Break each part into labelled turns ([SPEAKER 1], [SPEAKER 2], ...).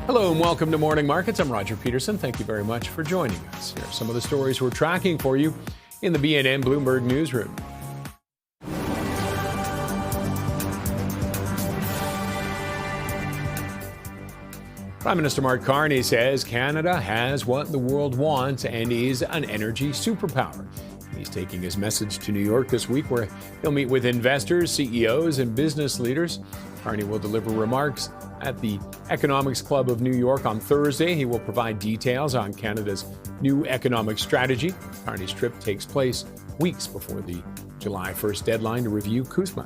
[SPEAKER 1] Hello and welcome to Morning Markets. I'm Roger Peterson. Thank you very much for joining us. Here are some of the stories we're tracking for you in the BNN Bloomberg newsroom. Prime Minister Mark Carney says Canada has what the world wants and is an energy superpower. He's taking his message to New York this week, where he'll meet with investors, CEOs, and business leaders. Carney will deliver remarks at the Economics Club of New York on Thursday. He will provide details on Canada's new economic strategy. Carney's trip takes place weeks before the July 1st deadline to review CUSMA.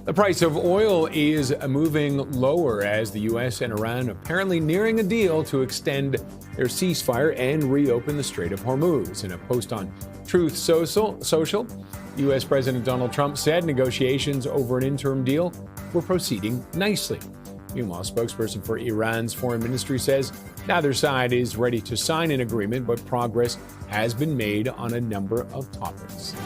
[SPEAKER 1] The price of oil is moving lower as the U.S. and Iran apparently nearing a deal to extend their ceasefire and reopen the Strait of Hormuz. In a post on Truth Social, U.S. President Donald Trump said negotiations over an interim deal were proceeding nicely. Meanwhile, a spokesperson for Iran's foreign ministry says neither side is ready to sign an agreement, but progress has been made on a number of topics.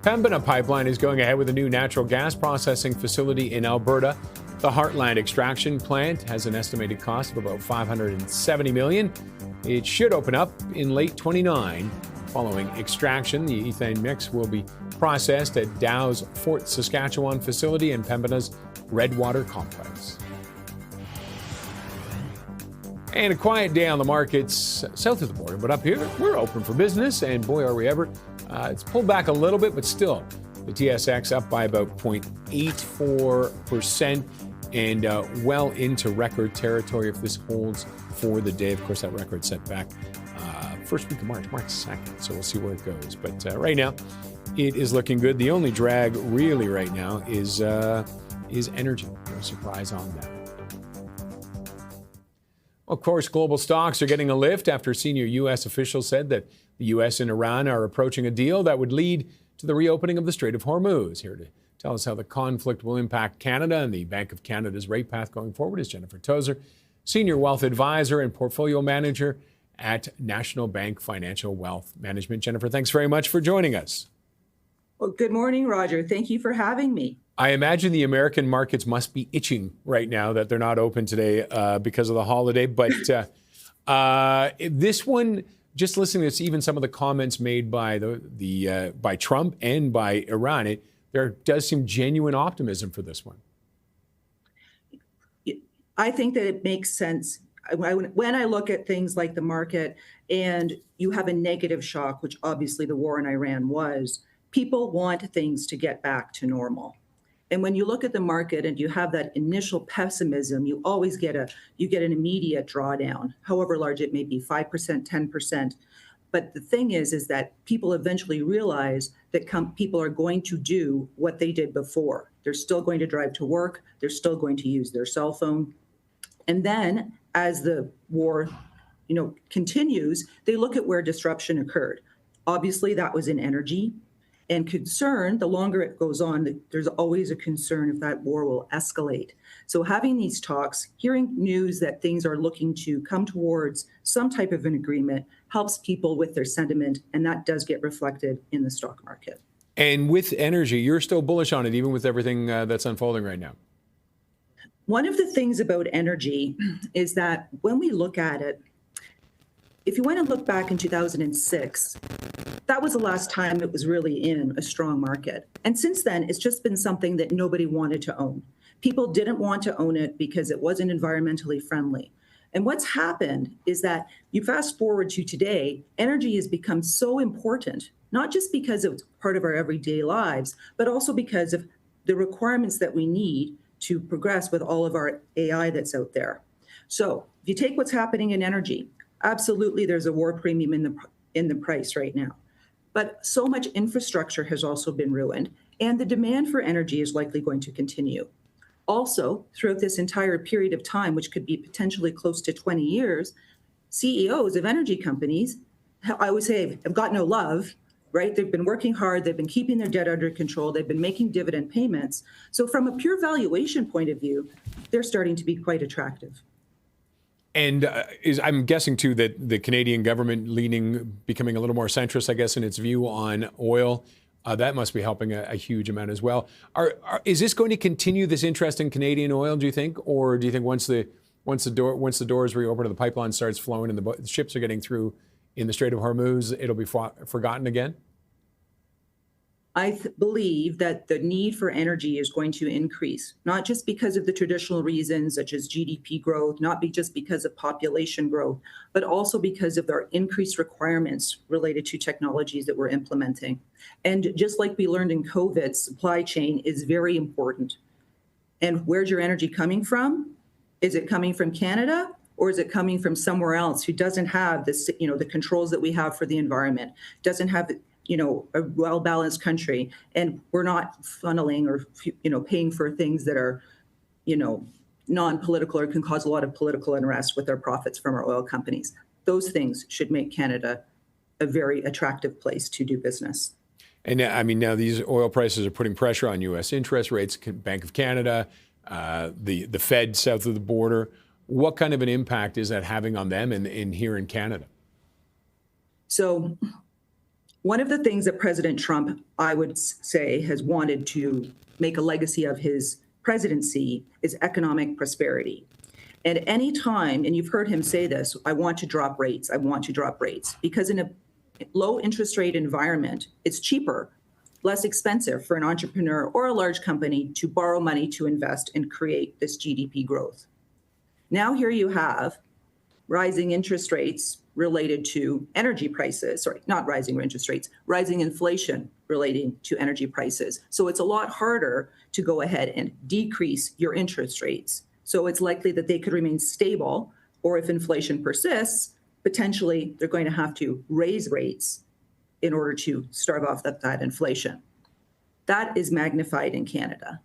[SPEAKER 1] Pembina Pipeline is going ahead with a new natural gas processing facility in Alberta. The Heartland extraction plant has an estimated cost of about $570 million. It should open up in late 2029. Following extraction, the ethane mix will be processed at Dow's Fort Saskatchewan facility and Pembina's Redwater complex. And a quiet day on the markets south of the border, but up here, we're open for business, and boy, are we ever. It's pulled back a little bit, but still, the TSX up by about 0.84% and well into record territory if this holds for the day. Of course, that record set back first week of March 2nd, so we'll see where it goes. But right now, it is looking good. The only drag really right now is energy. No surprise on that. Of course, global stocks are getting a lift after senior U.S. officials said that the U.S. and Iran are approaching a deal that would lead to the reopening of the Strait of Hormuz. Here to tell us how the conflict will impact Canada and the Bank of Canada's rate path going forward is Jennifer Tozer, Senior Wealth Advisor and Portfolio Manager at National Bank Financial Wealth Management. Jennifer, thanks very much for joining us.
[SPEAKER 2] Well, good morning, Roger. Thank you for having me.
[SPEAKER 1] I imagine the American markets must be itching right now that they're not open today because of the holiday. But this one, just listening to even some of the comments made by by Trump and by Iran, there does seem genuine optimism for this one.
[SPEAKER 2] I think that it makes sense. When I look at things like the market and you have a negative shock, which obviously the war in Iran was, people want things to get back to normal. And when you look at the market and you have that initial pessimism, you always get an immediate drawdown, however large it may be, 5%, 10%. But the thing is that people eventually realize that people are going to do what they did before. They're still going to drive to work. They're still going to use their cell phone. And then as the war, continues, they look at where disruption occurred. Obviously, that was in energy. And concern, the longer it goes on, there's always a concern if that war will escalate. So having these talks, hearing news that things are looking to come towards some type of an agreement helps people with their sentiment, and that does get reflected in the stock market.
[SPEAKER 1] And with energy, you're still bullish on it, even with everything that's unfolding right now.
[SPEAKER 2] One of the things about energy is that when we look at it, if you went and look back in 2006, that was the last time it was really in a strong market. And since then, it's just been something that nobody wanted to own. People didn't want to own it because it wasn't environmentally friendly. And what's happened is that you fast forward to today, energy has become so important, not just because it's part of our everyday lives, but also because of the requirements that we need to progress with all of our AI that's out there. So if you take what's happening in energy, absolutely there's a war premium in the price right now. But so much infrastructure has also been ruined, and the demand for energy is likely going to continue. Also, throughout this entire period of time, which could be potentially close to 20 years, CEOs of energy companies, I would say, have got no love, right? They've been working hard. They've been keeping their debt under control. They've been making dividend payments. So from a pure valuation point of view, they're starting to be quite attractive.
[SPEAKER 1] And I'm guessing, too, that the Canadian government becoming a little more centrist, I guess, in its view on oil, that must be helping a huge amount as well. Is this going to continue, this interest in Canadian oil, do you think? Or do you think once the doors reopen and the pipeline starts flowing and the ships are getting through in the Strait of Hormuz, it'll be forgotten again?
[SPEAKER 2] I believe that the need for energy is going to increase, not just because of the traditional reasons such as GDP growth, just because of population growth, but also because of their increased requirements related to technologies that we're implementing. And just like we learned in COVID, supply chain is very important. And where's your energy coming from? Is it coming from Canada? Or is it coming from somewhere else who doesn't have this, the controls that we have for the environment, doesn't have a well-balanced country, and we're not funneling or, paying for things that are, non-political or can cause a lot of political unrest with our profits from our oil companies. Those things should make Canada a very attractive place to do business.
[SPEAKER 1] And I mean, now these oil prices are putting pressure on U.S. interest rates, Bank of Canada, the Fed south of the border. What kind of an impact is that having on them and here in Canada?
[SPEAKER 2] So one of the things that President Trump, I would say, has wanted to make a legacy of his presidency is economic prosperity. And any time, and you've heard him say this, I want to drop rates, because in a low interest rate environment, it's cheaper, less expensive for an entrepreneur or a large company to borrow money to invest and create this GDP growth. Now here you have rising interest rates related to energy prices, rising inflation relating to energy prices. So it's a lot harder to go ahead and decrease your interest rates. So it's likely that they could remain stable, or if inflation persists, potentially they're going to have to raise rates in order to stave off that inflation. That is magnified in Canada.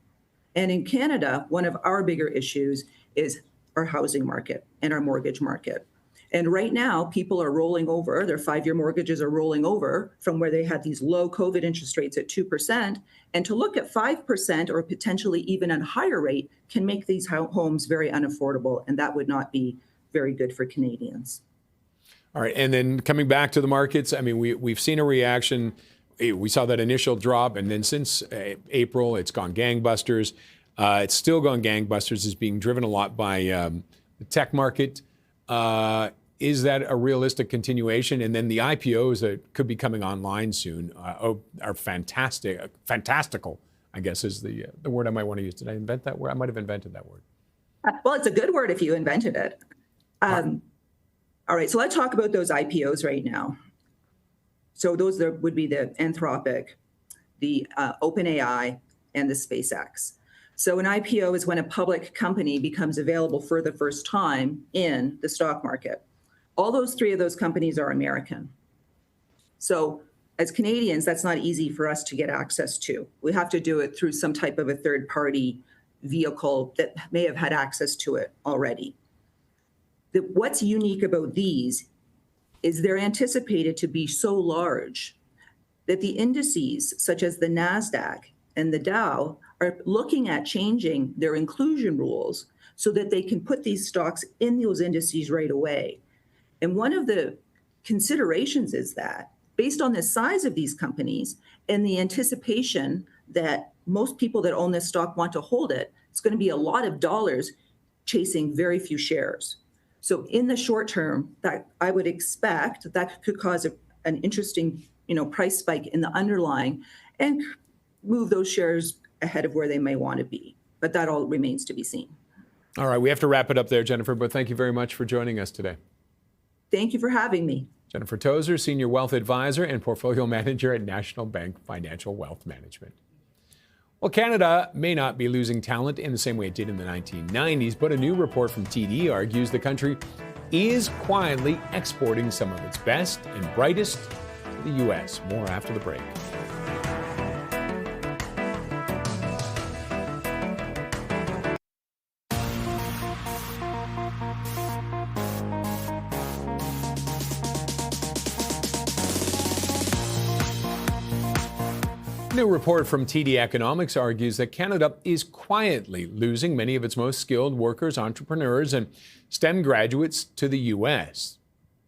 [SPEAKER 2] And in Canada, one of our bigger issues is our housing market and our mortgage market. And right now, people are rolling over, their 5-year mortgages are rolling over from where they had these low COVID interest rates at 2%. And to look at 5% or potentially even a higher rate can make these homes very unaffordable. And that would not be very good for Canadians.
[SPEAKER 1] All right. And then coming back to the markets, I mean, we've seen a reaction. We saw that initial drop. And then since April, it's gone gangbusters. It's still gone gangbusters. It's being driven a lot by the tech market. Is that a realistic continuation? And then the IPOs that could be coming online soon are fantastical, I guess is the word I might want to use. Did I invent that word? I might have invented that word.
[SPEAKER 2] Well, it's a good word if you invented it. All right, so let's talk about those IPOs right now. So those would be the Anthropic, the OpenAI, and the SpaceX. So an IPO is when a public company becomes available for the first time in the stock market. All those 3 of those companies are American. So as Canadians, that's not easy for us to get access to. We have to do it through some type of a third-party vehicle that may have had access to it already. What's unique about these is they're anticipated to be so large that the indices, such as the NASDAQ and the Dow, are looking at changing their inclusion rules so that they can put these stocks in those indices right away. And one of the considerations is that based on the size of these companies and the anticipation that most people that own this stock want to hold it, it's going to be a lot of dollars chasing very few shares. So in the short term, that I would expect that could cause an interesting, price spike in the underlying and move those shares ahead of where they may want to be. But that all remains to be seen.
[SPEAKER 1] All right, we have to wrap it up there, Jennifer, but thank you very much for joining us today.
[SPEAKER 2] Thank you for having me.
[SPEAKER 1] Jennifer Tozer, Senior Wealth Advisor and Portfolio Manager at National Bank Financial Wealth Management. Well, Canada may not be losing talent in the same way it did in the 1990s, but a new report from TD argues the country is quietly exporting some of its best and brightest to the U.S. More after the break. new report from TD Economics argues that Canada is quietly losing many of its most skilled workers, entrepreneurs, and STEM graduates to the U.S.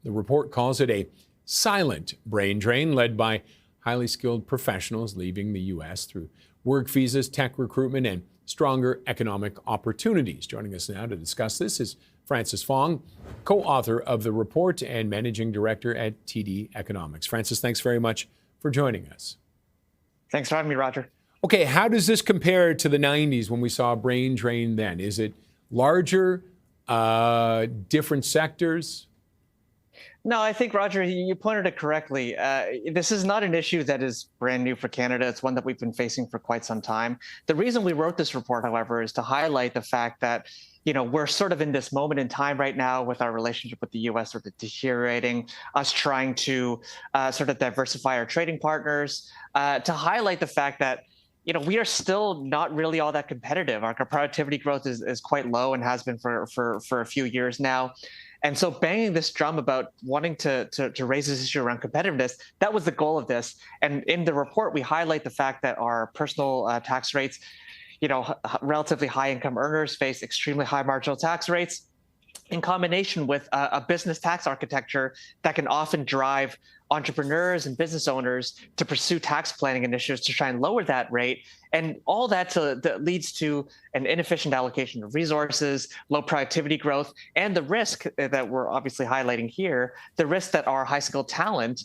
[SPEAKER 1] The report calls it a silent brain drain led by highly skilled professionals leaving the U.S. through work visas, tech recruitment, and stronger economic opportunities. Joining us now to discuss this is Francis Fong, co-author of the report and managing director at TD Economics. Francis, thanks very much for joining us.
[SPEAKER 3] Thanks for having me, Roger.
[SPEAKER 1] Okay, how does this compare to the 90s when we saw a brain drain then? Is it larger, different sectors?
[SPEAKER 3] No, I think, Roger, you pointed it correctly. This is not an issue that is brand new for Canada. It's one that we've been facing for quite some time. The reason we wrote this report, however, is to highlight the fact that we're sort of in this moment in time right now with our relationship with the U.S. sort of deteriorating, us trying to sort of diversify our trading partners, to highlight the fact that we are still not really all that competitive. Our productivity growth is quite low and has been for a few years now. And so banging this drum about wanting to raise this issue around competitiveness, that was the goal of this. And in the report, we highlight the fact that our personal tax rates, relatively high income earners face extremely high marginal tax rates in combination with a business tax architecture that can often drive entrepreneurs and business owners to pursue tax planning initiatives to try and lower that rate. And all that leads to an inefficient allocation of resources, low productivity growth, and the risk that we're obviously highlighting here, the risk that our high skilled talent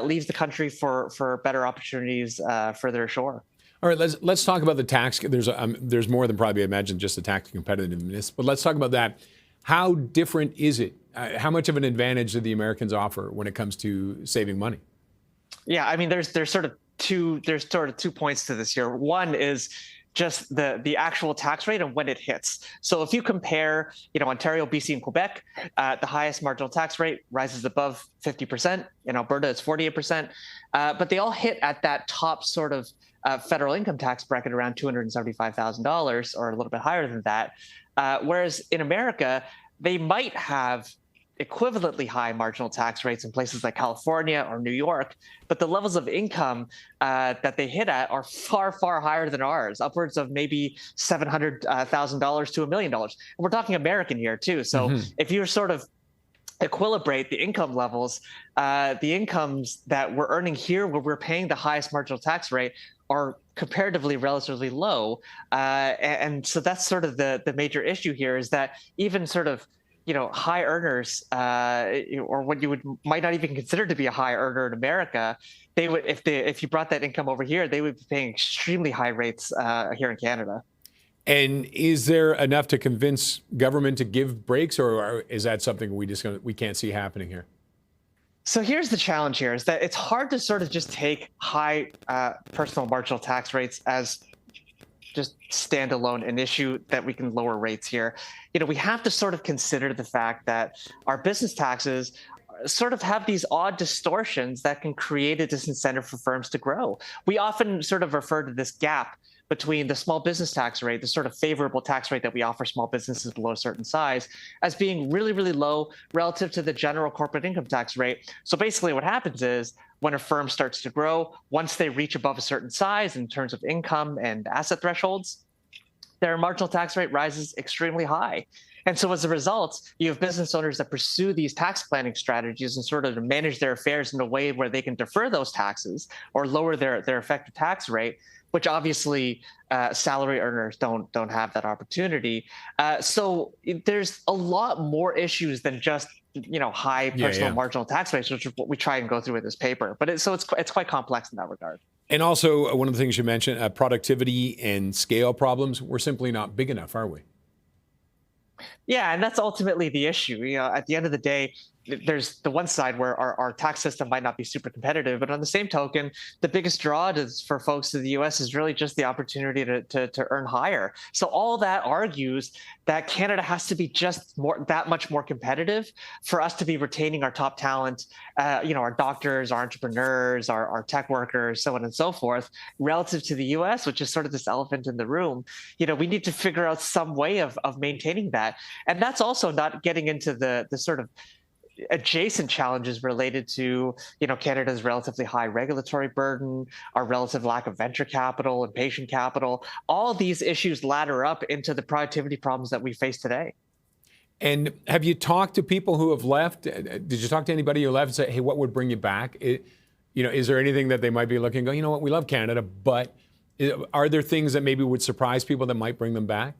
[SPEAKER 3] leaves the country for better opportunities further ashore.
[SPEAKER 1] All right, let's talk about the tax. There's more than probably, I imagine, just the tax competitiveness, but let's talk about that. How different is it? How much of an advantage do the Americans offer when it comes to saving money?
[SPEAKER 3] Yeah, I mean, there's sort of two points to this here. One is just the actual tax rate and when it hits. So if you compare, Ontario, BC, and Quebec, the highest marginal tax rate rises above 50%. In Alberta, it's 48%. But they all hit at that top sort of federal income tax bracket around $275,000 or a little bit higher than that. Whereas in America, they might have equivalently high marginal tax rates in places like California or New York, but the levels of income that they hit at are far, far higher than ours, upwards of maybe $700,000 to $1 million. And we're talking American here too. So if you sort of equilibrate the income levels, the incomes that we're earning here where we're paying the highest marginal tax rate are comparatively relatively low. And so that's sort of the major issue here is that even sort of high earners, or what you might not even consider to be a high earner in America, they would, if you brought that income over here, they would be paying extremely high rates here in Canada.
[SPEAKER 1] And is there enough to convince government to give breaks, or is that something we can't see happening here?
[SPEAKER 3] So here's the challenge here is that it's hard to sort of just take high personal marginal tax rates as just standalone an issue that we can lower rates here. We have to sort of consider the fact that our business taxes sort of have these odd distortions that can create a disincentive for firms to grow. We often sort of refer to this gap between the small business tax rate, the sort of favorable tax rate that we offer small businesses below a certain size, as being really, really low relative to the general corporate income tax rate. So basically what happens is when a firm starts to grow, once they reach above a certain size in terms of income and asset thresholds, their marginal tax rate rises extremely high. And so as a result, you have business owners that pursue these tax planning strategies and sort of manage their affairs in a way where they can defer those taxes or lower their effective tax rate, which obviously salary earners don't have that opportunity. So there's a lot more issues than just high personal marginal tax rates, which is what we try and go through with this paper. But it's quite complex in that regard.
[SPEAKER 1] And also, one of the things you mentioned, productivity and scale problems. We're simply not big enough, are we?
[SPEAKER 3] Yeah, and that's ultimately the issue. At the end of the day, there's the one side where our tax system might not be super competitive, but on the same token, the biggest draw for folks to the U.S. is really just the opportunity to earn higher. So all that argues that Canada has to be just that much more competitive for us to be retaining our top talent, our doctors, our entrepreneurs, our tech workers, so on and so forth, relative to the U.S., which is sort of this elephant in the room. We need to figure out some way of maintaining that. And that's also not getting into the sort of adjacent challenges related to, Canada's relatively high regulatory burden, our relative lack of venture capital and patient capital. All these issues ladder up into the productivity problems that we face today.
[SPEAKER 1] And have you talked to people who have left? Did you talk to anybody who left and say, hey, what would bring you back? Is there anything that they might be looking and go, you know what, we love Canada, but are there things that maybe would surprise people that might bring them back?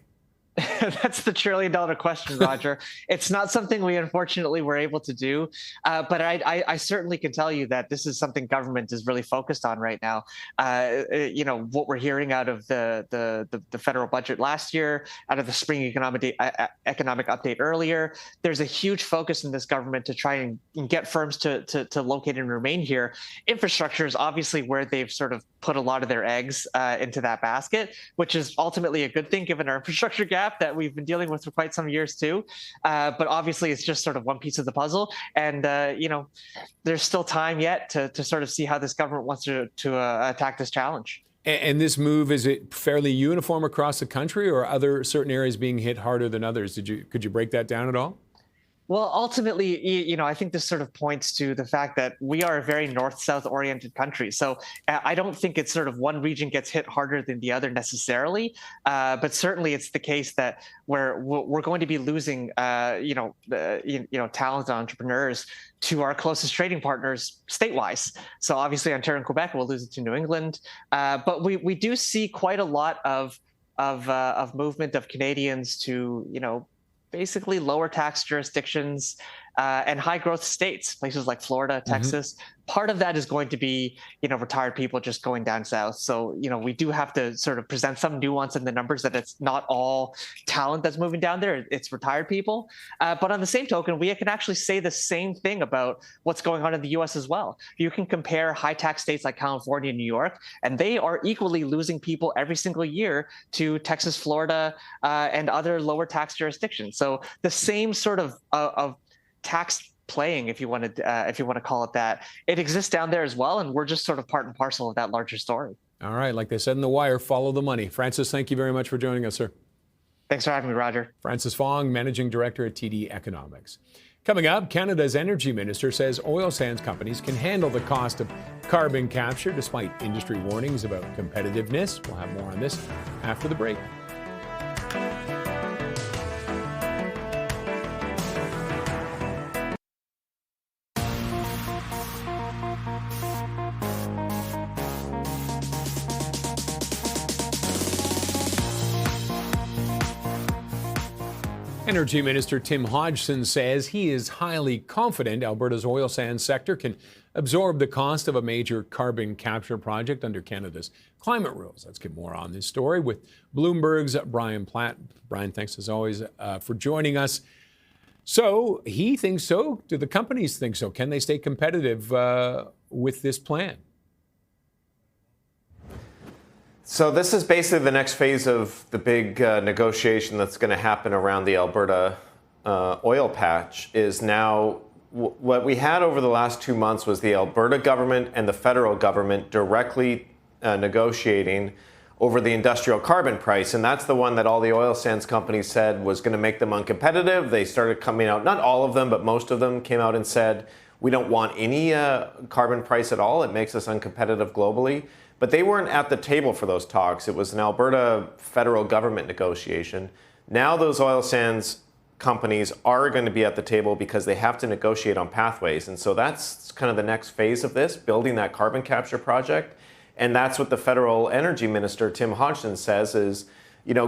[SPEAKER 3] That's the trillion-dollar question, Roger. It's not something we unfortunately were able to do, but I certainly can tell you that this is something government is really focused on right now. What we're hearing out of the federal budget last year, out of the spring economic update earlier, there's a huge focus in this government to try and get firms to locate and remain here. Infrastructure is obviously where they've sort of put a lot of their eggs into that basket, which is ultimately a good thing given our infrastructure gap that we've been dealing with for quite some years too. But obviously it's just sort of one piece of the puzzle. And, there's still time yet to sort of see how this government wants to attack this challenge.
[SPEAKER 1] And this move, is it fairly uniform across the country, or are other certain areas being hit harder than others? Could you break that down at all?
[SPEAKER 3] Well, ultimately, I think this sort of points to the fact that we are a very north-south oriented country. So I don't think it's sort of one region gets hit harder than the other necessarily. But certainly it's the case that we're going to be losing, talented entrepreneurs to our closest trading partners statewise. So obviously Ontario and Quebec will lose it to New England. But we do see quite a lot of movement of Canadians to, basically lower tax jurisdictions and high growth states, places like Florida, Texas. Part of that is going to be, retired people just going down south. So, we do have to sort of present some nuance in the numbers that it's not all talent that's moving down there. It's retired people. But on the same token, we can actually say the same thing about what's going on in the US as well. You can compare high tax states like California and New York, and they are equally losing people every single year to Texas, Florida, and other lower tax jurisdictions. So the same sort of tax playing, if you want to call it that, it exists down there as well, and we're just sort of part and parcel of that larger story.
[SPEAKER 1] All right, like they said in The Wire, follow the money. Francis, thank you very much for joining us, sir.
[SPEAKER 3] Thanks for having me, Roger.
[SPEAKER 1] Francis Fong, Managing Director at TD Economics. Coming up, Canada's energy minister says oil sands companies can handle the cost of carbon capture despite industry warnings about competitiveness. We'll have more on this after the break. Energy Minister Tim Hodgson says he is highly confident Alberta's oil sands sector can absorb the cost of a major carbon capture project under Canada's climate rules. Let's get more on this story with Bloomberg's Brian Platt. Brian, thanks as always for joining us. So he thinks so. Do the companies think so? Can they stay competitive with this plan?
[SPEAKER 4] So this is basically the next phase of the big negotiation that's going to happen around the Alberta oil patch. Is now what we had over the last 2 months was the Alberta government and the federal government directly negotiating over the industrial carbon price. And that's the one that all the oil sands companies said was going to make them uncompetitive. They started coming out, not all of them, but most of them came out and said, we don't want any carbon price at all. It makes us uncompetitive globally. But they weren't at the table for those talks. It was an Alberta federal government negotiation. Now those oil sands companies are going to be at the table because they have to negotiate on pathways. And so that's kind of the next phase of this, building that carbon capture project. And that's what the federal energy minister, Tim Hodgson, says is,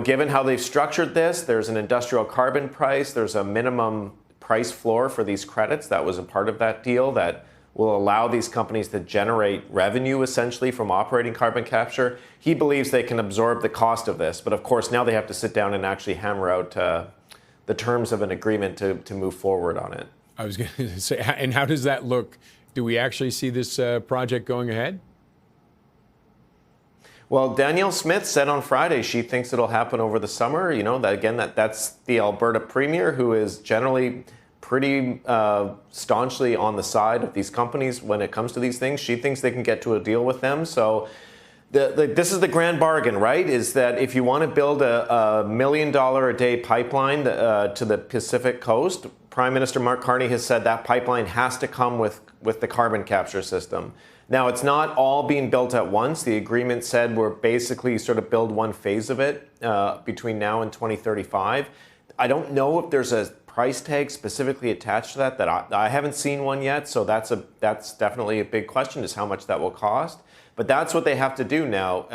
[SPEAKER 4] given how they've structured this, there's an industrial carbon price, there's a minimum price floor for these credits. That was a part of that deal that will allow these companies to generate revenue essentially from operating carbon capture. He believes they can absorb the cost of this. But of course, now they have to sit down and actually hammer out the terms of an agreement to move forward on it.
[SPEAKER 1] I was going to say, and how does that look? Do we actually see this project going ahead?
[SPEAKER 4] Well, Danielle Smith said on Friday she thinks it'll happen over the summer. That's the Alberta premier, who is generally pretty staunchly on the side of these companies when it comes to these things. She thinks they can get to a deal with them. So this is the grand bargain, right? Is that if you want to build a $1 million a day pipeline to the Pacific coast, Prime Minister Mark Carney has said that pipeline has to come with the carbon capture system. Now, it's not all being built at once. The agreement said we're basically sort of build one phase of it between now and 2035. I don't know if there's a price tag specifically attached to that I haven't seen one yet. So that's definitely a big question, is how much that will cost. But that's what they have to do now.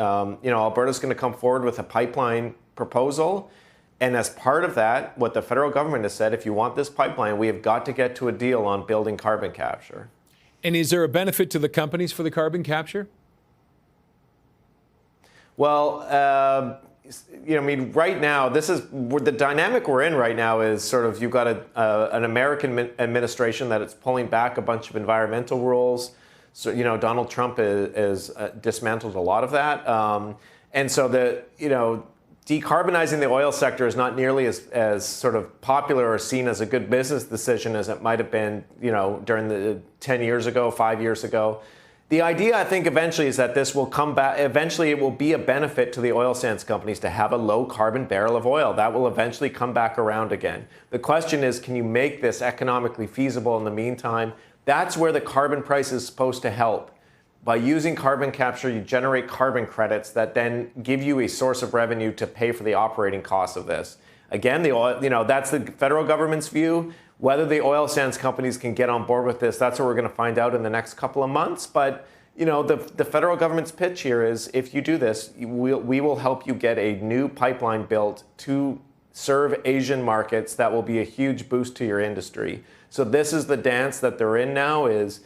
[SPEAKER 4] Alberta's going to come forward with a pipeline proposal. And as part of that, what the federal government has said, if you want this pipeline, we have got to get to a deal on building carbon capture.
[SPEAKER 1] And is there a benefit to the companies for the carbon capture?
[SPEAKER 4] Well, right now, the dynamic we're in right now is sort of, you've got an American administration that is pulling back a bunch of environmental rules. So, Donald Trump is dismantled a lot of that. And so decarbonizing the oil sector is not nearly as sort of popular or seen as a good business decision as it might have been, during the 10 years ago, 5 years ago. The idea, I think, eventually is that this will come back. Eventually, it will be a benefit to the oil sands companies to have a low carbon barrel of oil. That will eventually come back around again. The question is, can you make this economically feasible in the meantime? That's where the carbon price is supposed to help. By using carbon capture, you generate carbon credits that then give you a source of revenue to pay for the operating costs of this. Again, that's the federal government's view. Whether the oil sands companies can get on board with this, that's what we're going to find out in the next couple of months. But the federal government's pitch here is, if you do this, we will help you get a new pipeline built to serve Asian markets. That will be a huge boost to your industry. So this is the dance that they're in now, is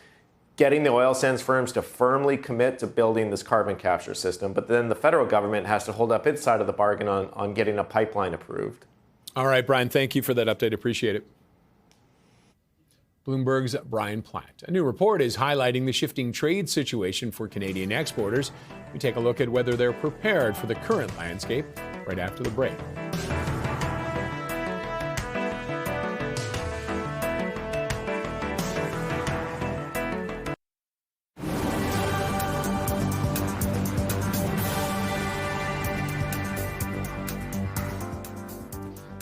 [SPEAKER 4] getting the oil sands firms to firmly commit to building this carbon capture system. But then the federal government has to hold up its side of the bargain on getting a pipeline approved.
[SPEAKER 1] All right, Brian, thank you for that update. Appreciate it. Bloomberg's Brian Platt. A new report is highlighting the shifting trade situation for Canadian exporters. We take a look at whether they're prepared for the current landscape right after the break.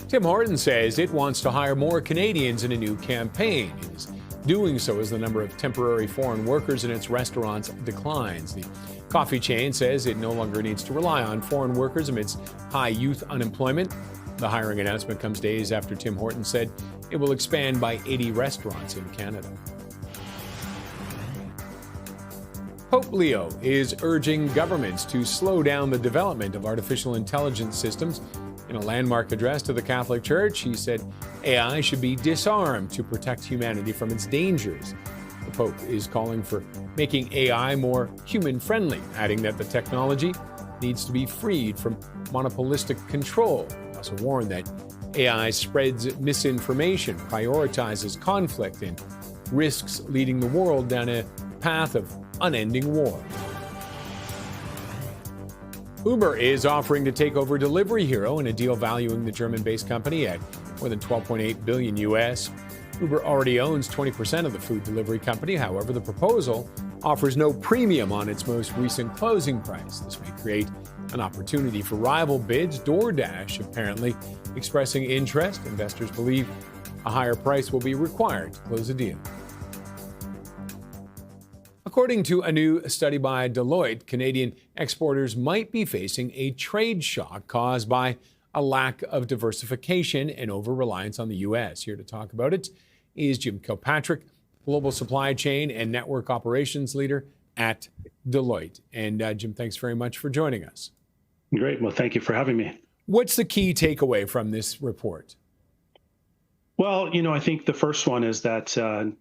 [SPEAKER 1] Tim Hortons says it wants to hire more Canadians in a new campaign. It is doing so as the number of temporary foreign workers in its restaurants declines. The coffee chain says it no longer needs to rely on foreign workers amidst high youth unemployment. The hiring announcement comes days after Tim Hortons said it will expand by 80 restaurants in Canada. Pope Leo is urging governments to slow down the development of artificial intelligence systems. In a landmark address to the Catholic Church, he said AI should be disarmed to protect humanity from its dangers. The Pope is calling for making AI more human-friendly, adding that the technology needs to be freed from monopolistic control. He also warned that AI spreads misinformation, prioritizes conflict, and risks leading the world down a path of unending war. Uber is offering to take over Delivery Hero in a deal valuing the German-based company at more than $12.8 billion US. Uber already owns 20% of the food delivery company. However, the proposal offers no premium on its most recent closing price. This may create an opportunity for rival bids. DoorDash apparently expressing interest. Investors believe a higher price will be required to close a deal. According to a new study by Deloitte, Canadian exporters might be facing a trade shock caused by a lack of diversification and over-reliance on the U.S. Here to talk about it is Jim Kilpatrick, Global Supply Chain and Network Operations Leader at Deloitte. And Jim, thanks very much for joining us.
[SPEAKER 5] Great. Well, thank you for having me.
[SPEAKER 1] What's the key takeaway from this report?
[SPEAKER 5] Well, I think the first one is that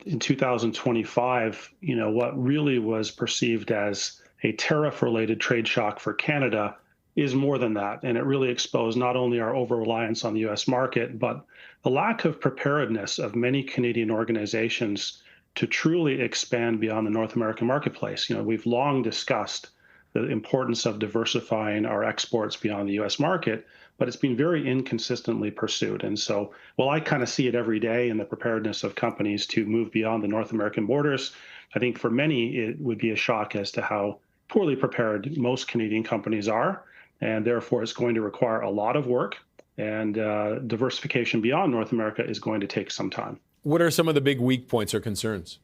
[SPEAKER 5] in 2025, what really was perceived as a tariff-related trade shock for Canada is more than that. And it really exposed not only our over-reliance on the U.S. market, but the lack of preparedness of many Canadian organizations to truly expand beyond the North American marketplace. We've long discussed the importance of diversifying our exports beyond the U.S. market, but it's been very inconsistently pursued. And so, while I kind of see it every day in the preparedness of companies to move beyond the North American borders, I think for many, it would be a shock as to how poorly prepared most Canadian companies are. And therefore, it's going to require a lot of work And diversification beyond North America is going to take some time.
[SPEAKER 1] What are some of the big weak points or concerns?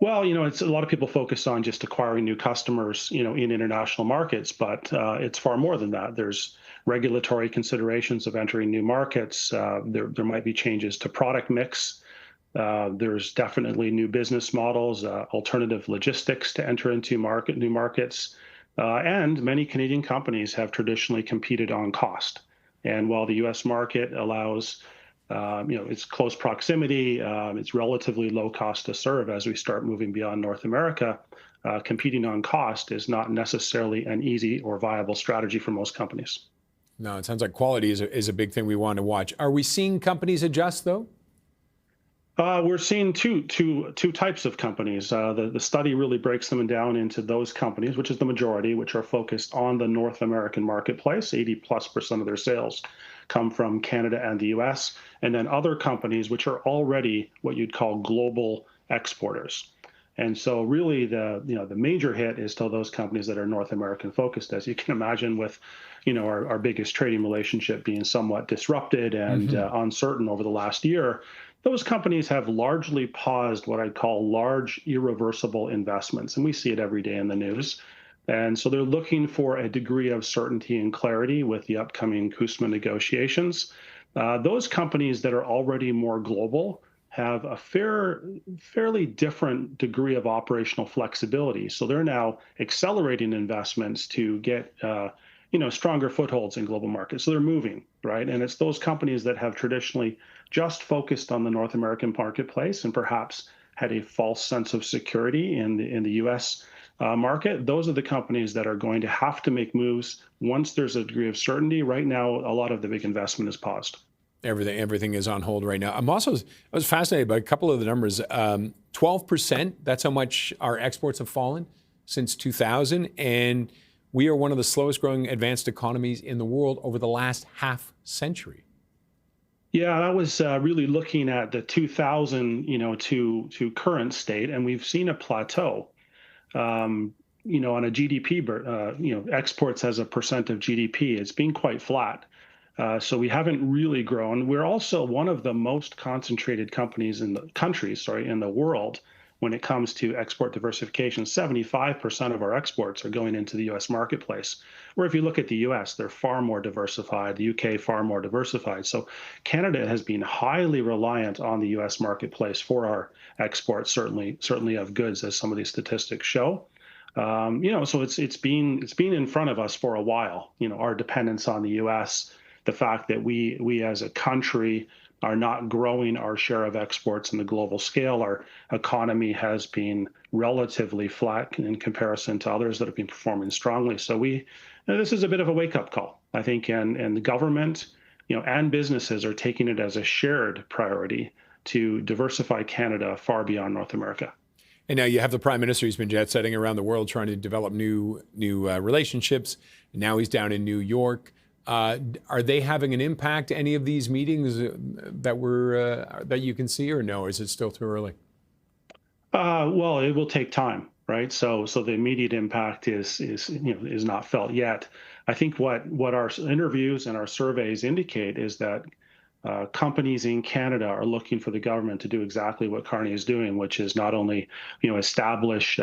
[SPEAKER 5] Well, it's a lot of people focus on just acquiring new customers, in international markets, but it's far more than that. There's regulatory considerations of entering new markets. There might be changes to product mix. There's definitely new business models, alternative logistics to enter into new markets. And many Canadian companies have traditionally competed on cost. And while the U.S. market allows it's close proximity, it's relatively low cost to serve as we start moving beyond North America. Competing on cost is not necessarily an easy or viable strategy for most companies.
[SPEAKER 1] No, it sounds like quality is a big thing we want to watch. Are we seeing companies adjust, though?
[SPEAKER 5] We're seeing two types of companies. The study really breaks them down into those companies, which is the majority, which are focused on the North American marketplace. 80+% of their sales come from Canada and the US, and then other companies which are already what you'd call global exporters. And so really the major hit is to those companies that are North American focused, as you can imagine, with our biggest trading relationship being somewhat disrupted and uncertain over the last year. Those companies have largely paused what I'd call large irreversible investments, and we see it every day in the news. And so they're looking for a degree of certainty and clarity with the upcoming CUSMA negotiations. Those companies that are already more global have a fairly different degree of operational flexibility. So they're now accelerating investments to get stronger footholds in global markets. So they're moving, right? And it's those companies that have traditionally just focused on the North American marketplace and perhaps had a false sense of security in the U.S. Market. Those are the companies that are going to have to make moves once there's a degree of certainty. Right now, a lot of the big investment is paused.
[SPEAKER 1] Everything is on hold right now. I was fascinated by a couple of the numbers. 12%, that's how much our exports have fallen since 2000. And we are one of the slowest growing advanced economies in the world over the last half century.
[SPEAKER 5] Yeah, that was really looking at the 2000, to current state, and we've seen a plateau. On a GDP, exports as a percent of GDP, it's been quite flat. So we haven't really grown. We're also one of the most concentrated countries in the world when it comes to export diversification. 75% of our exports are going into the U.S. marketplace. Where if you look at the U.S., they're far more diversified, the UK far more diversified. So Canada has been highly reliant on the U.S. marketplace for our exports, certainly of goods, as some of these statistics show. So it's been in front of us for a while. Our dependence on the U.S., the fact that we as a country are not growing our share of exports in the global scale. Our economy has been relatively flat in comparison to others that have been performing strongly. So this is a bit of a wake-up call, I think, and the government, and businesses are taking it as a shared priority to diversify Canada far beyond North America.
[SPEAKER 1] And now you have the Prime Minister who's been jet-setting around the world trying to develop new relationships. Now he's down in New York. Are they having an impact, any of these meetings that you can see, or no? Is it still too early?
[SPEAKER 5] Well, it will take time, right? So the immediate impact is not felt yet. I think what our interviews and our surveys indicate is that companies in Canada are looking for the government to do exactly what Carney is doing, which is not only establish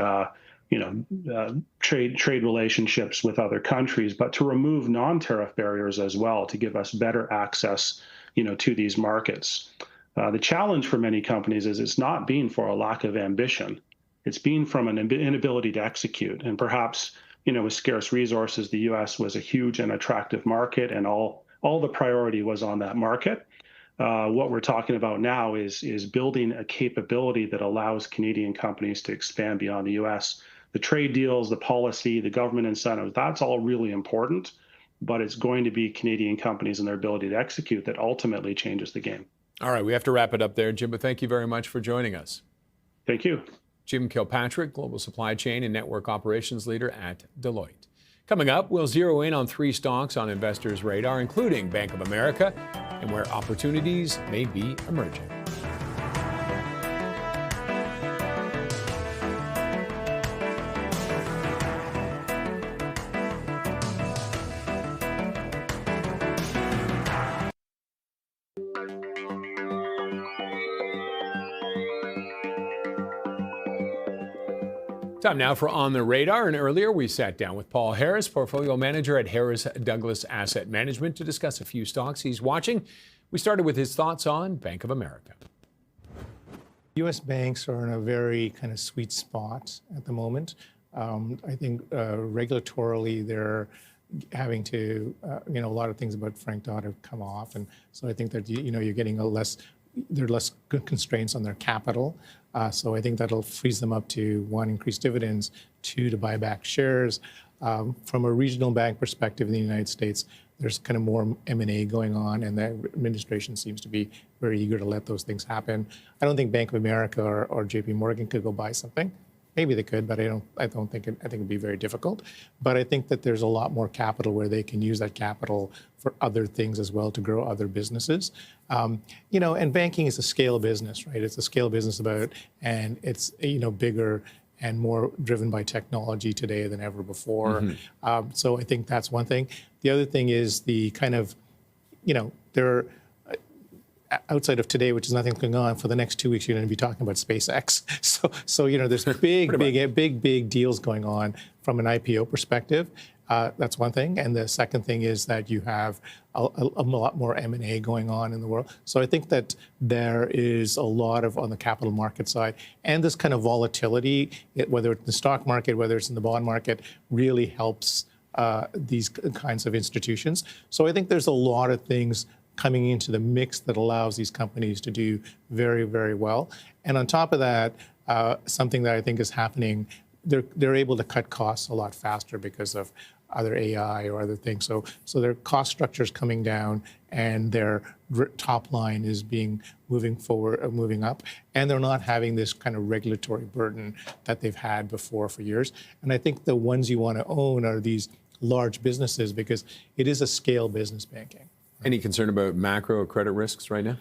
[SPEAKER 5] trade relationships with other countries, but to remove non-tariff barriers as well to give us better access, to these markets. The challenge for many companies is it's not been for a lack of ambition. It's been from an inability to execute. And perhaps, with scarce resources, the U.S. was a huge and attractive market, and all the priority was on that market. What we're talking about now is building a capability that allows Canadian companies to expand beyond the U.S. The trade deals, the policy, the government incentives, that's all really important, but it's going to be Canadian companies and their ability to execute that ultimately changes the game.
[SPEAKER 1] All right, we have to wrap it up there, Jim, but thank you very much for joining us.
[SPEAKER 5] Thank you.
[SPEAKER 1] Jim Kilpatrick, Global Supply Chain and Network Operations Leader at Deloitte. Coming up, we'll zero in on 3 stocks on investors' radar, including Bank of America, and where opportunities may be emerging. Time now for On the Radar. And earlier we sat down with Paul Harris, portfolio manager at Harris Douglas Asset Management, to discuss a few stocks he's watching. We started with his thoughts on Bank of America.
[SPEAKER 6] U.S. banks are in a very kind of sweet spot at the moment. I think regulatorily they're having to, a lot of things about Frank Dodd have come off. And so I think that, you're getting there are less constraints on their capital. So I think that'll freeze them up to, one, increase dividends, two, to buy back shares. From a regional bank perspective in the United States, there's kind of more M&A going on, and the administration seems to be very eager to let those things happen. I don't think Bank of America or JP Morgan could go buy something. Maybe they could, but I don't think I think it'd be very difficult. But I think that there's a lot more capital where they can use that capital for other things as well to grow other businesses. And banking is a scale business, right? It's a scale business and it's bigger and more driven by technology today than ever before. Mm-hmm. So I think that's one thing. The other thing is the kind of, they're outside of today, which is nothing going on, for the next 2 weeks, you're going to be talking about SpaceX. So there's big deals going on from an IPO perspective. That's one thing. And the second thing is that you have a lot more M&A going on in the world. So I think that there is a lot on the capital market side, and this kind of volatility, whether it's in the stock market, whether it's in the bond market, really helps these kinds of institutions. So I think there's a lot of things coming into the mix that allows these companies to do very, very well. And on top of that, something that I think is happening, they're able to cut costs a lot faster because of either AI or other things. So their cost structure is coming down, and their top line is moving up, and they're not having this kind of regulatory burden that they've had before for years. And I think the ones you want to own are these large businesses, because it is a scale business, banking.
[SPEAKER 1] Any concern about macro credit risks right now?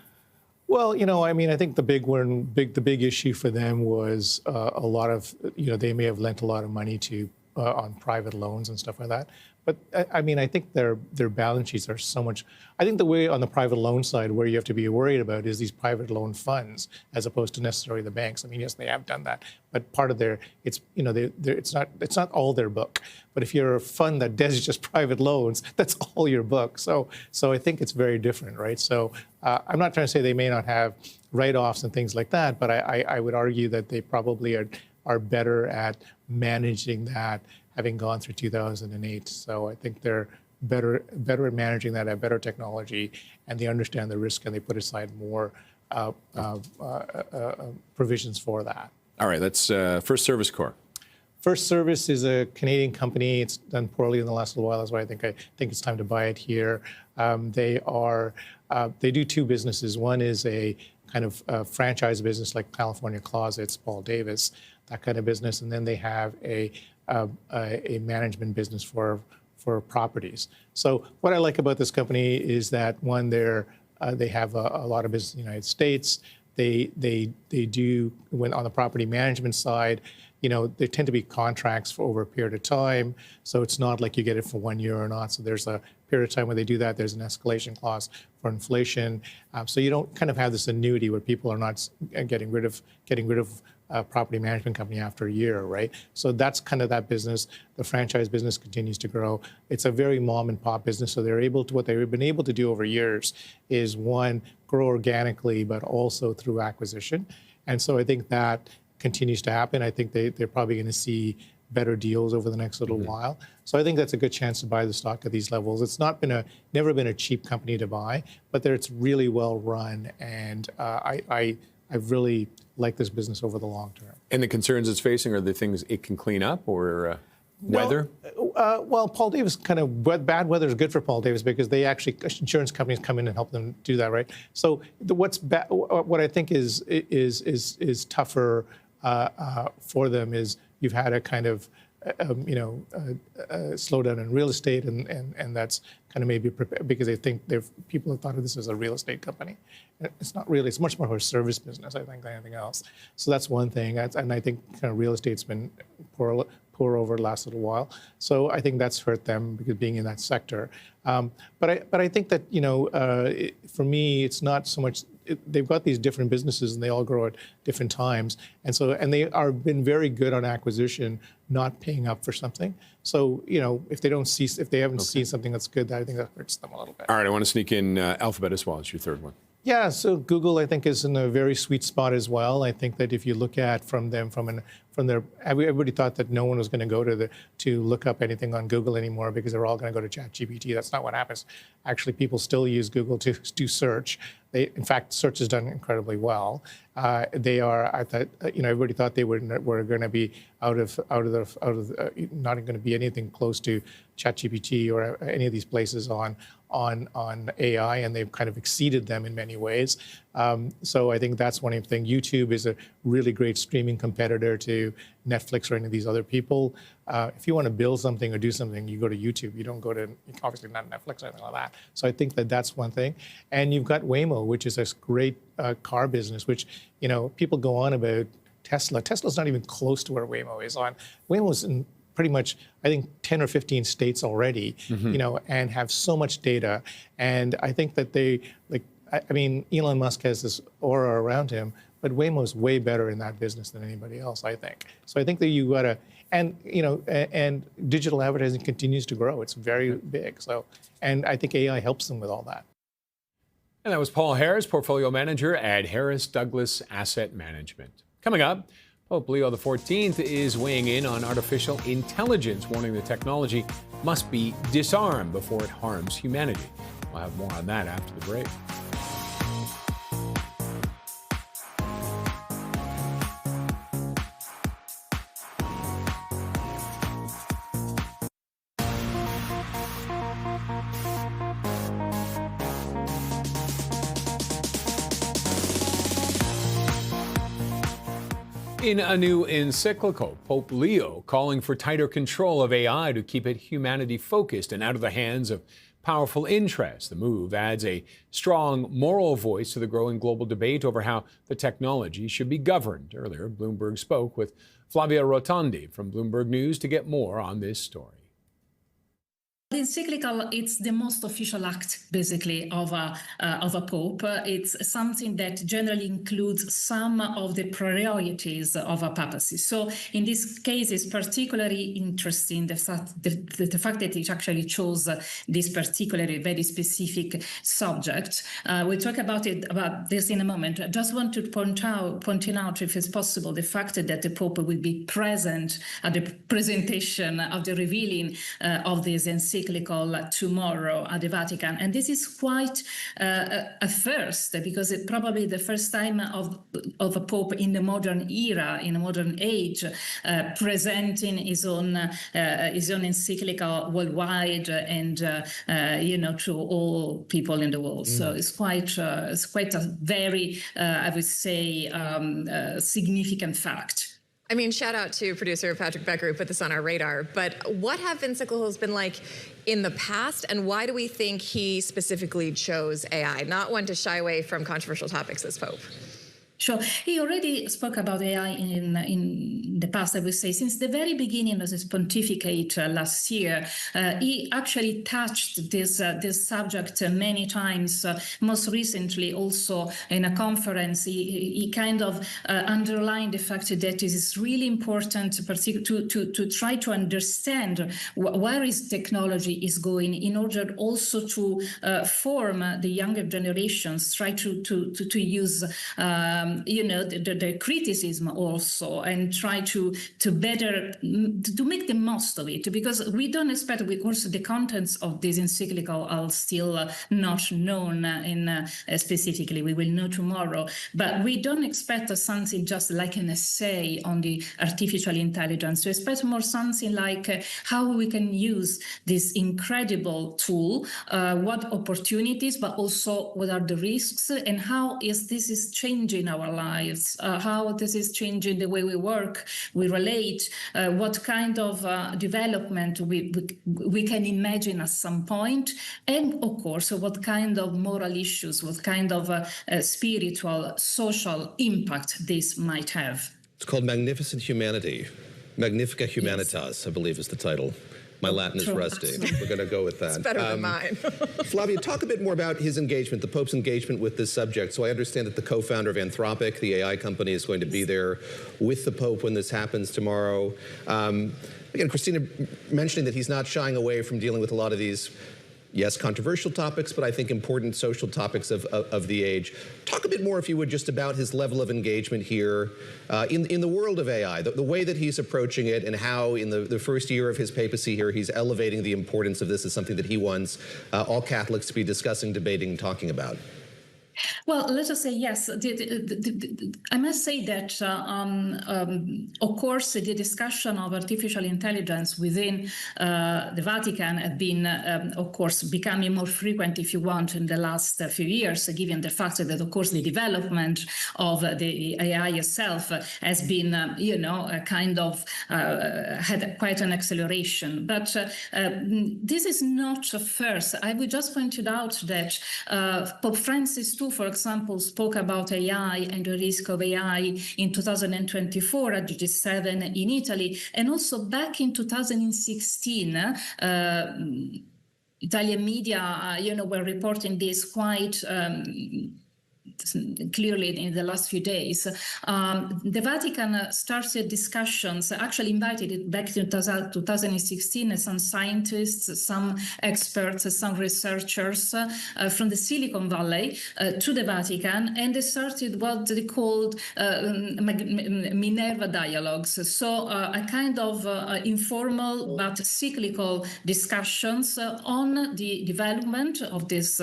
[SPEAKER 6] Well, I think the big issue for them was a lot of, they may have lent a lot of money to on private loans and stuff like that. But I think their balance sheets are so much. I think the way on the private loan side, where you have to be worried about is these private loan funds, as opposed to necessarily the banks. I mean, yes, they have done that, but part of it's not all their book. But if you're a fund that does just private loans, that's all your book. So I think it's very different, right? So I'm not trying to say they may not have write-offs and things like that, but I would argue that they probably are better at managing that, having gone through 2008. So I think they're better at managing that, have better technology, and they understand the risk, and they put aside more provisions for that.
[SPEAKER 1] All right, that's First Service Corp.
[SPEAKER 6] First Service is a Canadian company. It's done poorly in the last little while. That's why I think it's time to buy it here. They do two businesses. One is a kind of franchise business like California Closets, Paul Davis, that kind of business, and then they have a management business for properties. So what I like about this company is that, one, they have a lot of business in the United States. They do, when on the property management side, they tend to be contracts for over a period of time. So it's not like you get it for 1 year or not. So there's a period of time where they do that. There's an escalation clause for inflation. So you don't kind of have this annuity where people are not getting rid of a property management company after a year, right? So that's kind of that business. The franchise business continues to grow. It's a very mom and pop business. So what they've been able to do over years is, one, grow organically, but also through acquisition. And so I think that continues to happen. I think they're probably going to see better deals over the next little while. So I think that's a good chance to buy the stock at these levels. It's never been a cheap company to buy, but it's really well run, and I really like this business over the long term.
[SPEAKER 1] And the concerns it's facing are the things it can clean up, or weather?
[SPEAKER 6] Well, Paul Davis, kind of bad weather is good for Paul Davis, because they actually, insurance companies come in and help them do that, right? So what I think is tougher for them is you've had a kind of slowdown in real estate, and that's kind of maybe because they think people have thought of this as a real estate company. It's not really. It's much more of a service business, I think, than anything else. So that's one thing, and I think kind of real estate's been poor over the last little while. So I think that's hurt them, because being in that sector. But I think that for me, it's not so much. they've got these different businesses and they all grow at different times. And they are been very good on acquisition, not paying up for something. So, if they haven't seen something that's good, I think that hurts them a little bit.
[SPEAKER 1] All right, I want to sneak in Alphabet as well as your third one.
[SPEAKER 6] Yeah, so Google, I think, is in a very sweet spot as well. I think that if you look at from their, everybody thought that no one was going to go to look up anything on Google anymore because they're all going to go to ChatGPT. That's not what happens. Actually, people still use Google to do search. In fact, search has done incredibly well. Everybody thought they were going to be not going to be anything close to ChatGPT or any of these places on AI, and they've kind of exceeded them in many ways. So I think that's one thing. YouTube is a really great streaming competitor to Netflix or any of these other people. If you want to build something or do something, you go to YouTube. You don't go to, obviously not Netflix or anything like that. So I think that that's one thing. And you've got Waymo, which is a great car business, which, people go on about Tesla. Tesla's not even close to where Waymo is on. Waymo's in pretty much, I think, 10 or 15 states already, and have so much data. And I think that Elon Musk has this aura around him, but Waymo's way better in that business than anybody else, I think. So I think that you gotta, and digital advertising continues to grow. It's very big. So, and I think AI helps them with all that.
[SPEAKER 1] And that was Paul Harris, portfolio manager at Harris Douglas Asset Management. Coming up, Pope Leo XIV is weighing in on artificial intelligence, warning the technology must be disarmed before it harms humanity. We'll have more on that after the break. In a new encyclical, Pope Leo calling for tighter control of AI to keep it humanity-focused and out of the hands of powerful interests. The move adds a strong moral voice to the growing global debate over how the technology should be governed. Earlier, Bloomberg spoke with Flavia Rotondi from Bloomberg News to get more on this story.
[SPEAKER 7] The encyclical, it's the most official act, basically, of a pope. It's something that generally includes some of the priorities of a papacy. So in this case, it's particularly interesting the fact that it actually chose this particularly very specific subject. We'll talk about this in a moment. I just want to pointing out, if it's possible, the fact that the pope will be present at the presentation of the revealing of this encyclical tomorrow at the Vatican. And this is quite a first, because it's probably the first time of a pope in the modern era, in a modern age, presenting his own encyclical worldwide and to all people in the world. So it's quite a very I would say significant fact.
[SPEAKER 8] I mean, shout out to producer Patrick Becker who put this on our radar. But what have encyclicals been like in the past, and why do we think he specifically chose AI? Not one to shy away from controversial topics as Pope.
[SPEAKER 7] Sure. He already spoke about AI in the past, I would say. Since the very beginning of his pontificate last year, he actually touched this subject many times. Most recently, also in a conference, he kind of underlined the fact that it is really important to try to understand where his technology is going, in order also to form the younger generations, try to use the criticism also, and try to make the most of it, because we don't expect, of course, the contents of this encyclical are still not known specifically. We will know tomorrow, but we don't expect something just like an essay on the artificial intelligence. We expect more something like how we can use this incredible tool, what opportunities, but also what are the risks, and how this is changing our lives, how this is changing the way we work, we relate, what kind of development we can imagine at some point, and of course, what kind of moral issues, what kind of spiritual, social impact this might have.
[SPEAKER 9] It's called Magnificent Humanity. Magnifica Humanitas, yes. I believe is the title. My Latin is rusty. We're going to go with that.
[SPEAKER 8] It's better than mine.
[SPEAKER 9] Flavia, talk a bit more about his engagement, the Pope's engagement with this subject. So I understand that the co-founder of Anthropic, the AI company, is going to be there with the Pope when this happens tomorrow. Again, Christina mentioning that he's not shying away from dealing with a lot of these, yes, controversial topics, but I think important social topics of the age. Talk a bit more, if you would, just about his level of engagement here in the world of AI, the way that he's approaching it, and how in the first year of his papacy here, he's elevating the importance of this as something that he wants all Catholics to be discussing, debating, talking about.
[SPEAKER 7] Well, let us say yes. I must say that, of course, the discussion of artificial intelligence within the Vatican have been, of course, becoming more frequent, if you want, in the last few years, given the fact that, of course, the development of the AI itself has been, kind of had quite an acceleration. But this is not first. I would just point it out that Pope Francis too, for example, spoke about AI and the risk of AI in 2024 at G7 in Italy, and also back in 2016. Italian media, were reporting this quite clearly in the last few days. The Vatican started discussions, actually invited it back in 2016, some scientists, some experts, some researchers from the Silicon Valley to the Vatican, and they started what they called Minerva dialogues. So a kind of informal but cyclical discussions on the development of this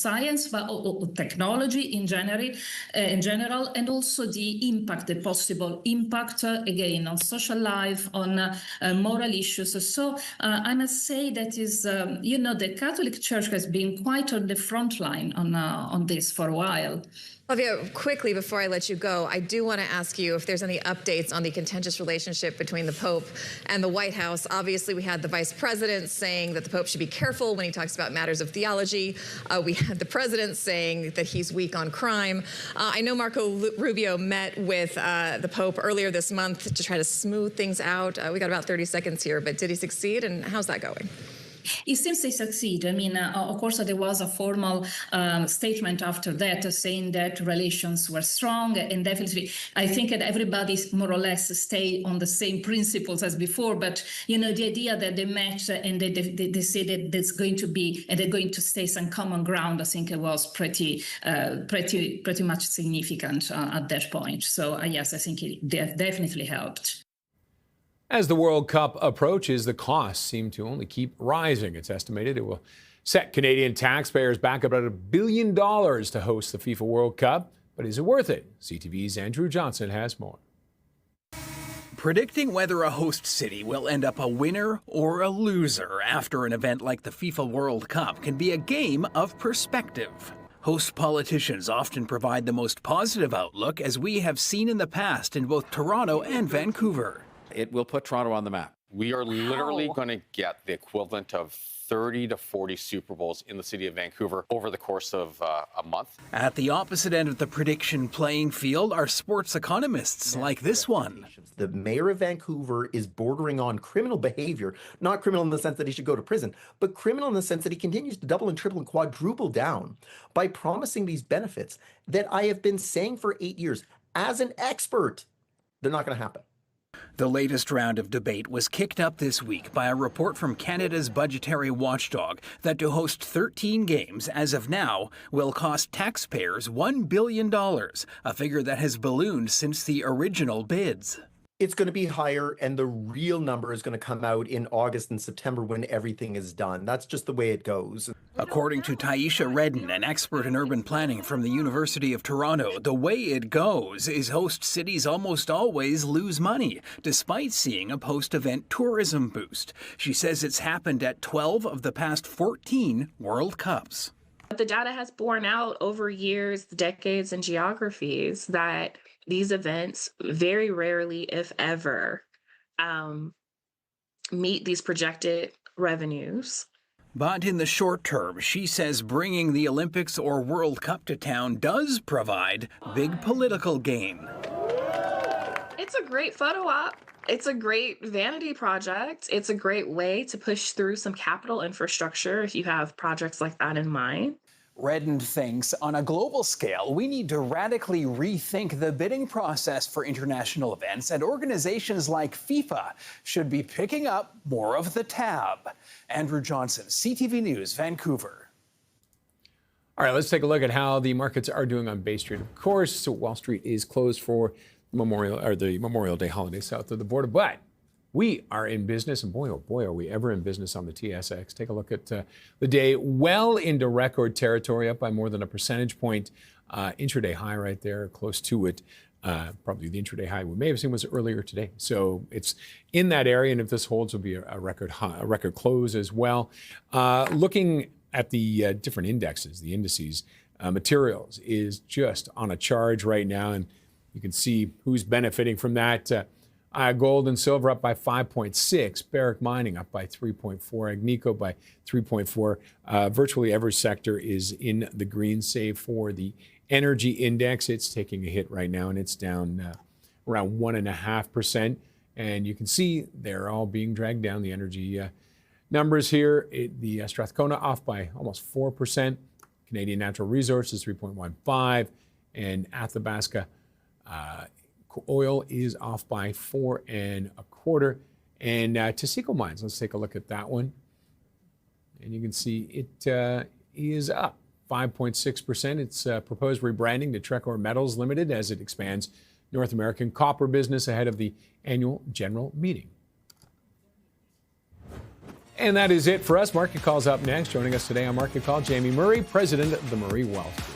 [SPEAKER 7] science, but technology in general, and also the impact, the possible impact, again, on social life, on moral issues. So I must say that is, the Catholic Church has been quite on the front line on this for a while.
[SPEAKER 8] Flavia, quickly before I let you go, I do want to ask you if there's any updates on the contentious relationship between the Pope and the White House. Obviously, we had the Vice President saying that the Pope should be careful when he talks about matters of theology. We had the President saying that he's weak on crime. I know Marco Rubio met with the Pope earlier this month to try to smooth things out. We got about 30 seconds here, but did he succeed, and how's that going?
[SPEAKER 7] It seems they succeed. I mean, of course, there was a formal statement after that saying that relations were strong, and definitely, I think that everybody more or less stay on the same principles as before. But the idea that they met and they say that there's going to be and they're going to stay some common ground, I think it was pretty much significant at that point. So yes, I think it definitely helped.
[SPEAKER 1] As the World Cup approaches, the costs seem to only keep rising. It's estimated it will set Canadian taxpayers back about $1 billion to host the FIFA World Cup. But is it worth it? CTV's Andrew Johnson has more.
[SPEAKER 10] Predicting whether a host city will end up a winner or a loser after an event like the FIFA World Cup can be a game of perspective. Host politicians often provide the most positive outlook, as we have seen in the past in both Toronto and Vancouver.
[SPEAKER 11] It will put Toronto on the map. We are literally going to get the equivalent of 30 to 40 Super Bowls in the city of Vancouver over the course of a month.
[SPEAKER 10] At the opposite end of the prediction playing field are sports economists like this one.
[SPEAKER 12] The mayor of Vancouver is bordering on criminal behavior, not criminal in the sense that he should go to prison, but criminal in the sense that he continues to double and triple and quadruple down by promising these benefits that I have been saying for 8 years as an expert, they're not going to happen.
[SPEAKER 10] The latest round of debate was kicked up this week by a report from Canada's budgetary watchdog that to host 13 games as of now will cost taxpayers $1 billion, a figure that has ballooned since the original bids.
[SPEAKER 12] It's going to be higher, and the real number is going to come out in August and September when everything is done. That's just the way it goes.
[SPEAKER 10] According to Taisha Redden, an expert in urban planning from the University of Toronto, the way it goes is host cities almost always lose money, despite seeing a post-event tourism boost. She says it's happened at 12 of the past 14 World Cups.
[SPEAKER 13] The data has borne out over years, decades, and geographies that these events very rarely, if ever, meet these projected revenues.
[SPEAKER 10] But in the short term, she says bringing the Olympics or World Cup to town does provide big political gain.
[SPEAKER 13] It's a great photo op. It's a great vanity project. It's a great way to push through some capital infrastructure if you have projects like that in mind.
[SPEAKER 10] Redden thinks on a global scale, we need to radically rethink the bidding process for international events, and organizations like FIFA should be picking up more of the tab. Andrew Johnson, CTV News, Vancouver.
[SPEAKER 1] All right, let's take a look at how the markets are doing on Bay Street. Of course, Wall Street is closed for the Memorial Day holiday south of the border, but we are in business, and boy, oh boy, are we ever in business on the TSX. Take a look at the day, well into record territory, up by more than a percentage point. Intraday high right there, close to it. Probably the intraday high we may have seen was earlier today. So it's in that area, and if this holds, will be a record high, a record close as well. Looking at the different indexes, the indices, materials is just on a charge right now, and you can see who's benefiting from that. Gold and silver up by 5.6, Barrick Mining up by 3.4, Agnico by 3.4. Virtually every sector is in the green, save for the energy index. It's taking a hit right now, and it's down around 1.5%. And you can see they're all being dragged down. The energy numbers here, the Strathcona off by almost 4%, Canadian Natural Resources 3.15, and Athabasca oil is off by 4.25. And Taseko Mines, let's take a look at that one. And you can see it is up 5.6%. It's proposed rebranding to Trekor Metals Limited as it expands North American copper business ahead of the annual general meeting. And that is it for us. Market Call's up next. Joining us today on Market Call, Jamie Murray, president of the Murray Wealth Group.